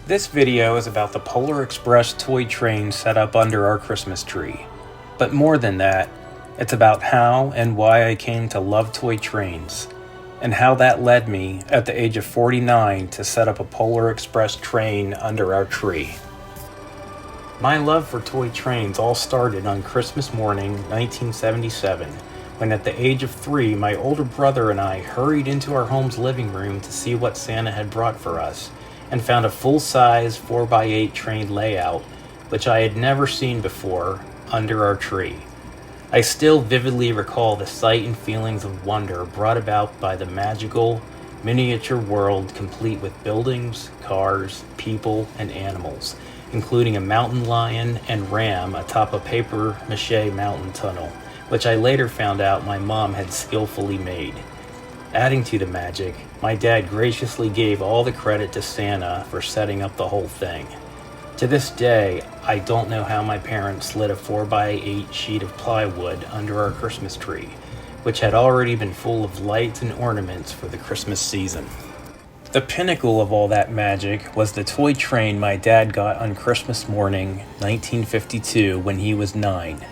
This video is about the Polar Express toy train set up under our Christmas tree. But more than that, it's about how and why I came to love toy trains, and how that led me, at the age of 49, to set up a Polar Express train under our tree. My love for toy trains all started on Christmas morning, 1977, when at the age of 3, my older brother and I hurried into our home's living room to see what Santa had brought for us, and found a full-size 4x8 train layout, which I had never seen before, under our tree. I still vividly recall the sight and feelings of wonder brought about by the magical, miniature world complete with buildings, cars, people, and animals, including a mountain lion and ram atop a paper-mache mountain tunnel, which I later found out my mom had skillfully made. Adding to the magic, my dad graciously gave all the credit to Santa for setting up the whole thing. To this day, I don't know how my parents slid a 4x8 sheet of plywood under our Christmas tree, which had already been full of lights and ornaments for the Christmas season. The pinnacle of all that magic was the toy train my dad got on Christmas morning, 1952, when he was 9.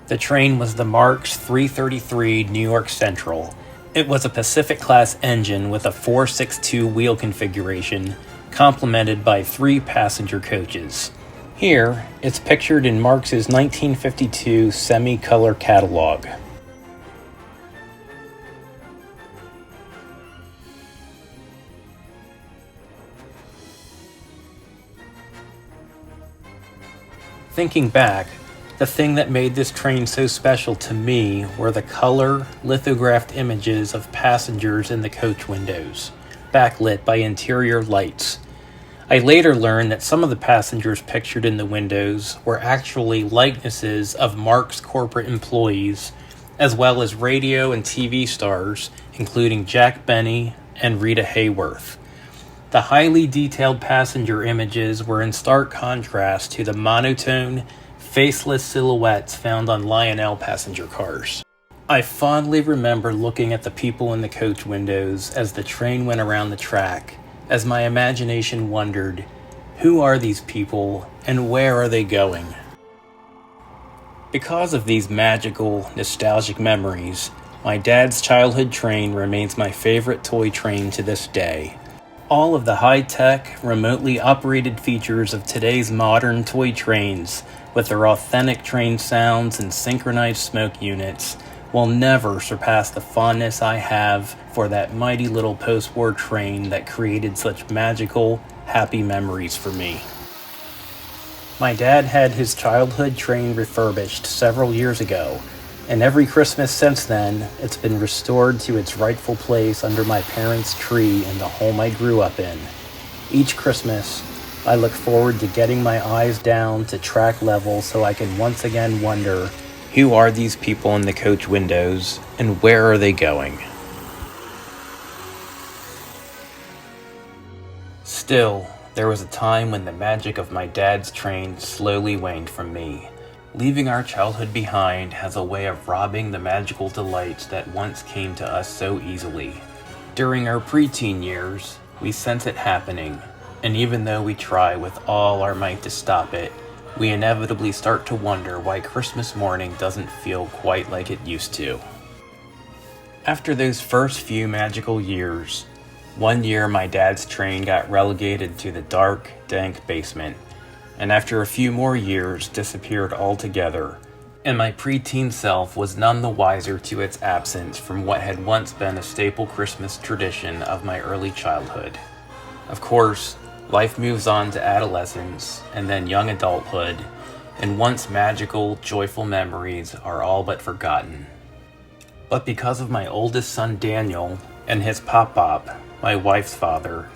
The train was the Marx 333 New York Central. It was a Pacific-class engine with a 462 wheel configuration, complemented by 3 passenger coaches. Here, it's pictured in Marx's 1952 semi-color catalog. Thinking back, the thing that made this train so special to me were the color, lithographed images of passengers in the coach windows, backlit by interior lights. I later learned that some of the passengers pictured in the windows were actually likenesses of Marx corporate employees, as well as radio and TV stars, including Jack Benny and Rita Hayworth. The highly detailed passenger images were in stark contrast to the monotone, faceless silhouettes found on Lionel passenger cars. I fondly remember looking at the people in the coach windows as the train went around the track, as my imagination wondered, who are these people and where are they going? Because of these magical, nostalgic memories, my dad's childhood train remains my favorite toy train to this day. All of the high-tech, remotely operated features of today's modern toy trains, with their authentic train sounds and synchronized smoke units, will never surpass the fondness I have for that mighty little post-war train that created such magical, happy memories for me. My dad had his childhood train refurbished several years ago, and every Christmas since then, it's been restored to its rightful place under my parents' tree in the home I grew up in. Each Christmas, I look forward to getting my eyes down to track level so I can once again wonder, who are these people in the coach windows, and where are they going? Still, there was a time when the magic of my dad's train slowly waned from me. Leaving our childhood behind has a way of robbing the magical delights that once came to us so easily. During our preteen years, we sense it happening, and even though we try with all our might to stop it, we inevitably start to wonder why Christmas morning doesn't feel quite like it used to. After those first few magical years, one year my dad's train got relegated to the dark, dank basement, and after a few more years disappeared altogether, and my preteen self was none the wiser to its absence from what had once been a staple Christmas tradition of my early childhood. Of course, life moves on to adolescence and then young adulthood, and once magical, joyful memories are all but forgotten. But because of my oldest son Daniel and his pop-pop, my wife's father,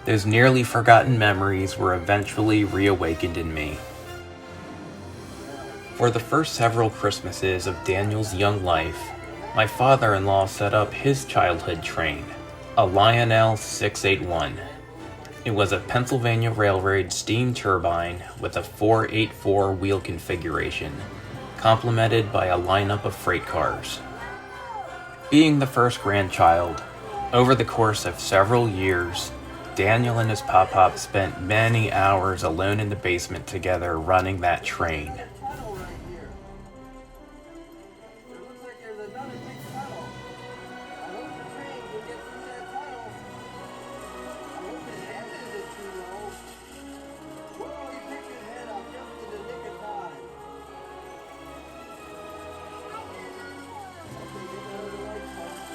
those nearly forgotten memories were eventually reawakened in me. For the first several Christmases of Daniel's young life, my father-in-law set up his childhood train, a Lionel 681. It was a Pennsylvania Railroad steam turbine with a 484 wheel configuration, complemented by a lineup of freight cars. Being the first grandchild, over the course of several years, Daniel and his pop-pop spent many hours alone in the basement together running that train. Tunnel right here. It looks like there's another big tunnel. I hope the train can get through that tunnel. I hope his head isn't too low. Whoa, he picked his head up just in the nick of time. Okay, get out of the way, folks.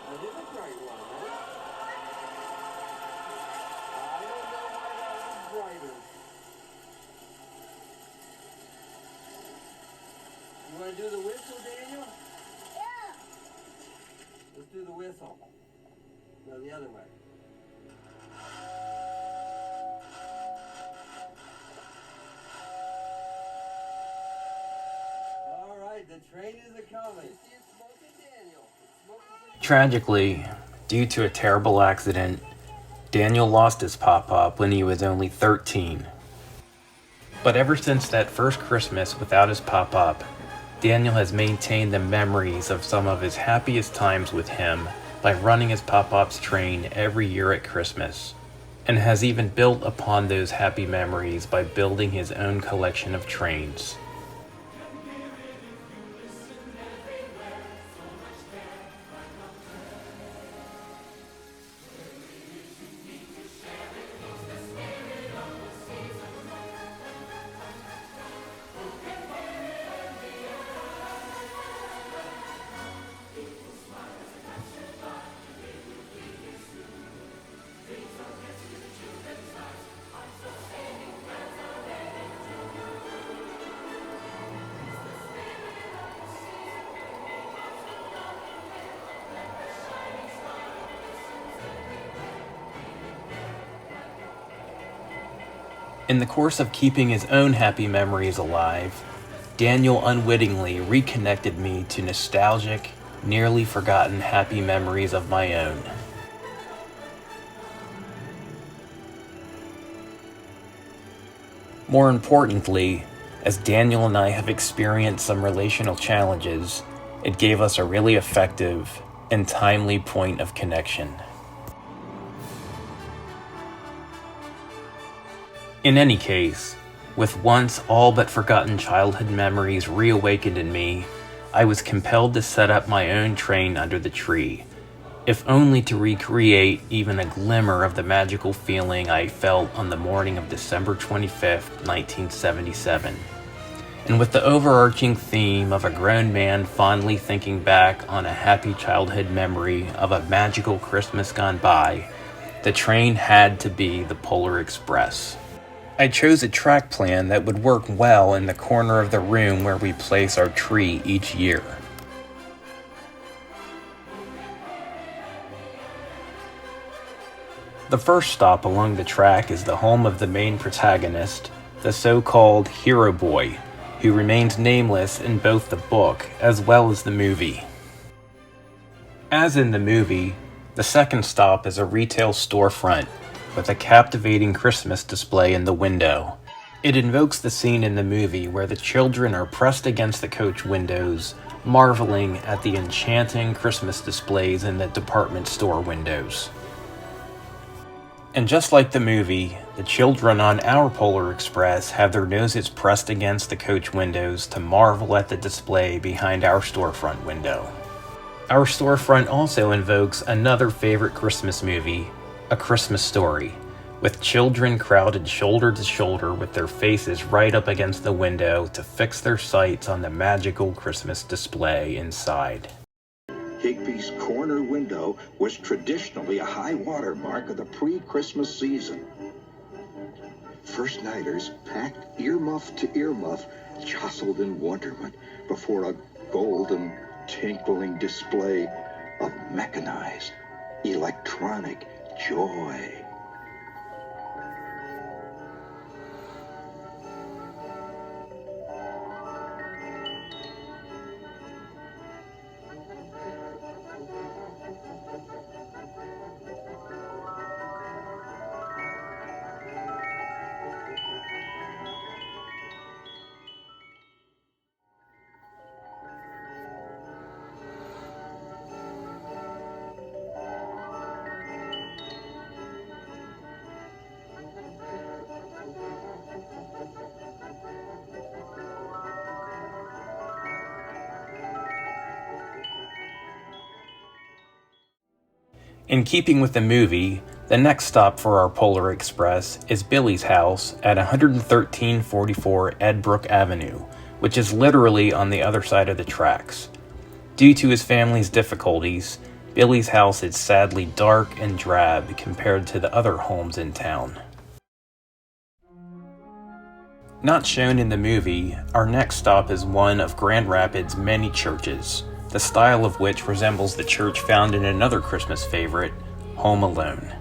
That is a bright one, huh? I don't know why that one's brighter. You want to do the whistle, Daniel? Yeah. Let's do the whistle. No, the other way. All right, the train is a-coming. You see it smoking, Daniel? It's smoking pretty Tragically, due to a terrible accident, Daniel lost his pop-pop when he was only 13. But ever since that first Christmas without his pop-pop, Daniel has maintained the memories of some of his happiest times with him by running his pop-pop's train every year at Christmas, and has even built upon those happy memories by building his own collection of trains. In the course of keeping his own happy memories alive, Daniel unwittingly reconnected me to nostalgic, nearly forgotten happy memories of my own. More importantly, as Daniel and I have experienced some relational challenges, it gave us a really effective and timely point of connection. In any case, with once all but forgotten childhood memories reawakened in me, I was compelled to set up my own train under the tree, if only to recreate even a glimmer of the magical feeling I felt on the morning of December 25th, 1977. And with the overarching theme of a grown man fondly thinking back on a happy childhood memory of a magical Christmas gone by, the train had to be the Polar Express. I chose a track plan that would work well in the corner of the room where we place our tree each year. The first stop along the track is the home of the main protagonist, the so-called Hero Boy, who remains nameless in both the book as well as the movie. As in the movie, the second stop is a retail storefront with a captivating Christmas display in the window. It invokes the scene in the movie where the children are pressed against the coach windows, marveling at the enchanting Christmas displays in the department store windows. And just like the movie, the children on our Polar Express have their noses pressed against the coach windows to marvel at the display behind our storefront window. Our storefront also invokes another favorite Christmas movie, A Christmas Story, with children crowded shoulder to shoulder with their faces right up against the window to fix their sights on the magical Christmas display inside. Higby's corner window was traditionally a high water mark of the pre-Christmas season. First-nighters, packed earmuff to earmuff, jostled in wonderment before a golden, tinkling display of mechanized, electronic joy. In keeping with the movie, the next stop for our Polar Express is Billy's house at 11344 Edbrook Avenue, which is literally on the other side of the tracks. Due to his family's difficulties, Billy's house is sadly dark and drab compared to the other homes in town. Not shown in the movie, our next stop is one of Grand Rapids' many churches, the style of which resembles the church found in another Christmas favorite, Home Alone.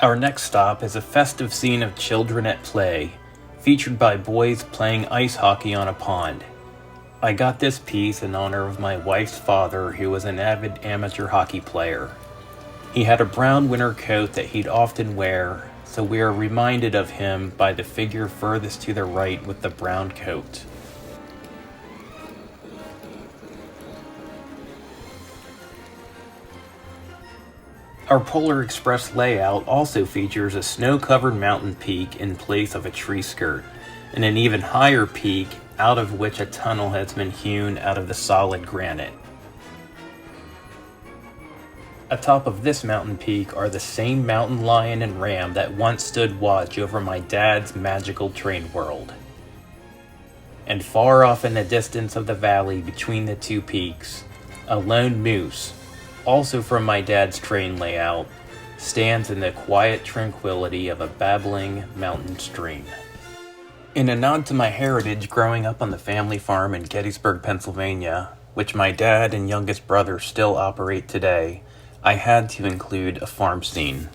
Our next stop is a festive scene of children at play, featured by boys playing ice hockey on a pond. I got this piece in honor of my wife's father, who was an avid amateur hockey player. He had a brown winter coat that he'd often wear, so we are reminded of him by the figure furthest to the right with the brown coat. Our Polar Express layout also features a snow-covered mountain peak in place of a tree skirt, and an even higher peak out of which a tunnel has been hewn out of the solid granite. Atop of this mountain peak are the same mountain lion and ram that once stood watch over my dad's magical train world. And far off in the distance of the valley between the two peaks, a lone moose, also from my dad's train layout, stands in the quiet tranquility of a babbling mountain stream. In a nod to my heritage growing up on the family farm in Gettysburg, Pennsylvania, which my dad and youngest brother still operate today, I had to include a farm scene.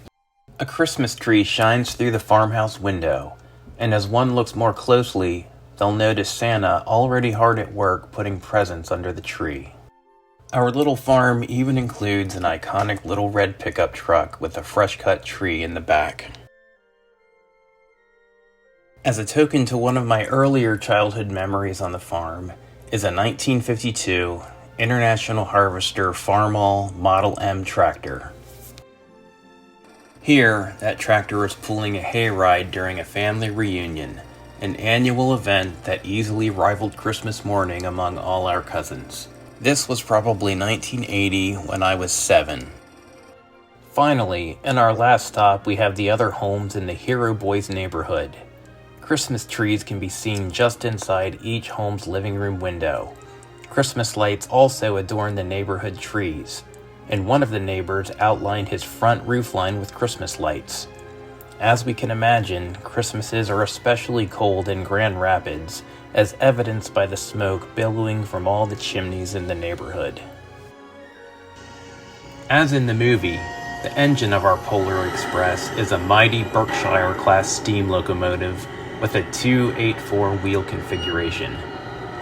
A Christmas tree shines through the farmhouse window, and as one looks more closely, they'll notice Santa already hard at work putting presents under the tree. Our little farm even includes an iconic little red pickup truck with a fresh-cut tree in the back. As a token to one of my earlier childhood memories on the farm is a 1952 International Harvester Farmall Model M tractor. Here, that tractor is pulling a hayride during a family reunion, an annual event that easily rivaled Christmas morning among all our cousins. This was probably 1980 when I was 7. Finally, in our last stop, we have the other homes in the Hero Boys neighborhood. Christmas trees can be seen just inside each home's living room window. Christmas lights also adorn the neighborhood trees, and one of the neighbors outlined his front roofline with Christmas lights. As we can imagine, Christmases are especially cold in Grand Rapids, as evidenced by the smoke billowing from all the chimneys in the neighborhood. As in the movie, the engine of our Polar Express is a mighty Berkshire-class steam locomotive with a 284 wheel configuration,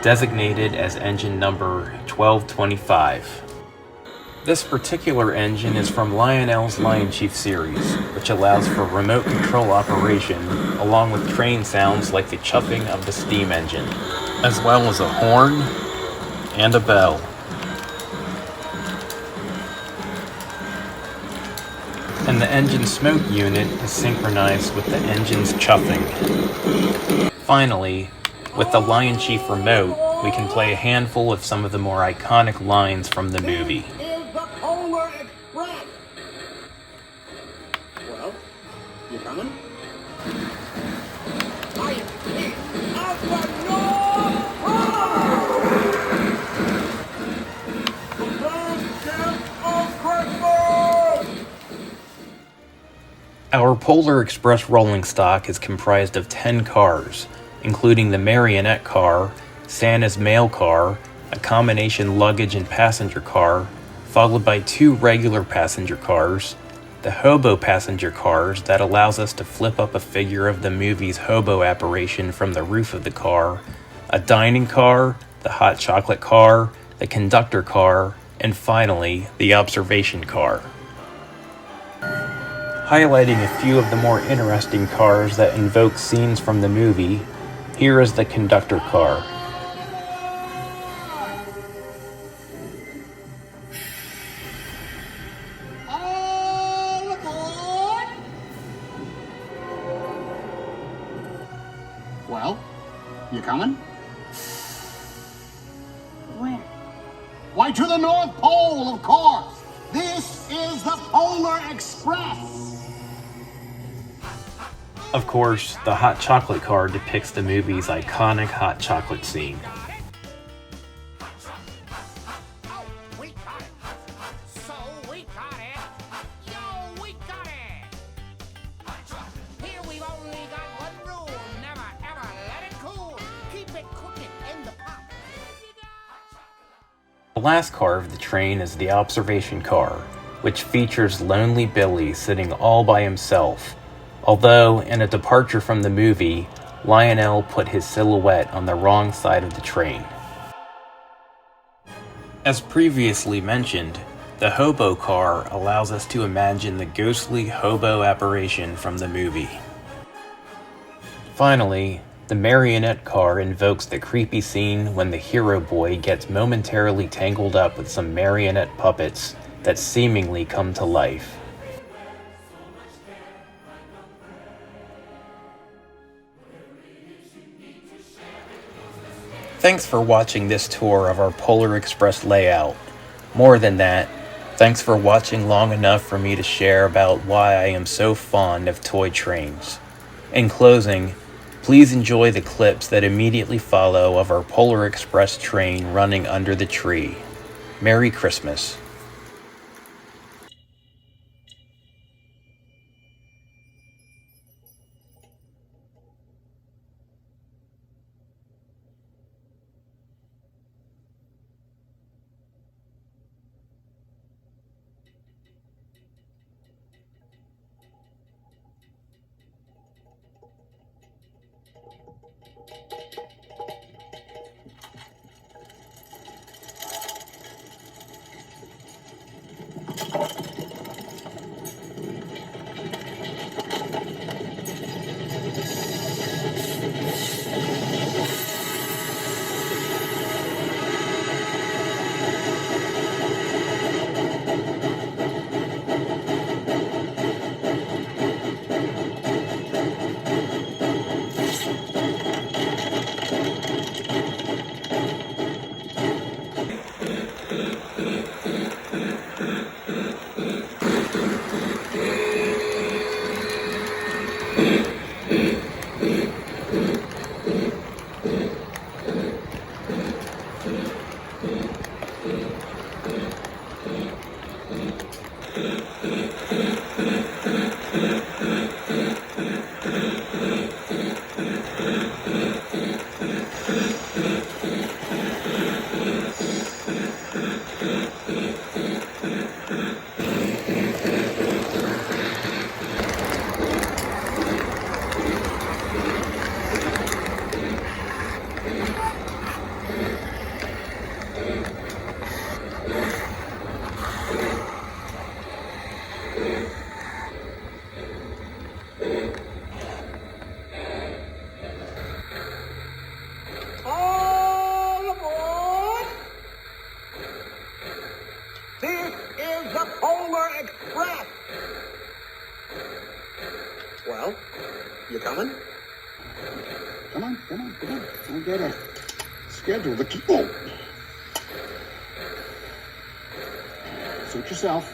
designated as engine number 1225. This particular engine is from Lionel's Lion Chief series, which allows for remote control operation along with train sounds like the chuffing of the steam engine, as well as a horn and a bell. And the engine smoke unit is synchronized with the engine's chuffing. Finally, With the Lion Chief remote, we can play a handful of some of the more iconic lines from the movie. This is the Polar Express. Well, you coming? I speak of the North Pole! The last camp of Christmas! Our Polar Express rolling stock is comprised of 10 cars, including the Marionette car, Santa's mail car, a combination luggage and passenger car, followed by 2 regular passenger cars, the hobo passenger cars that allows us to flip up a figure of the movie's hobo apparition from the roof of the car, a dining car, the hot chocolate car, the conductor car, and finally, the observation car. Highlighting a few of the more interesting cars that invoke scenes from the movie, here is the conductor car. All aboard! Well, you coming? Where? Why, to the North Pole, of course! This is the Polar Express! Of course, the hot chocolate car depicts the movie's iconic hot chocolate scene. Oh, we got it. So we got it. Yo, we got it. Here we've only got one rule. Never, ever let it cool. Keep it cooking in the pot. The last car of the train is the observation car, which features Lonely Billy sitting all by himself. Although, in a departure from the movie, Lionel put his silhouette on the wrong side of the train. As previously mentioned, the hobo car allows us to imagine the ghostly hobo apparition from the movie. Finally, the marionette car invokes the creepy scene when the hero boy gets momentarily tangled up with some marionette puppets that seemingly come to life. Thanks for watching this tour of our Polar Express layout. More than that, thanks for watching long enough for me to share about why I am so fond of toy trains. In closing, please enjoy the clips that immediately follow of our Polar Express train running under the tree. Merry Christmas. I gotta schedule the key. Oh! Suit yourself.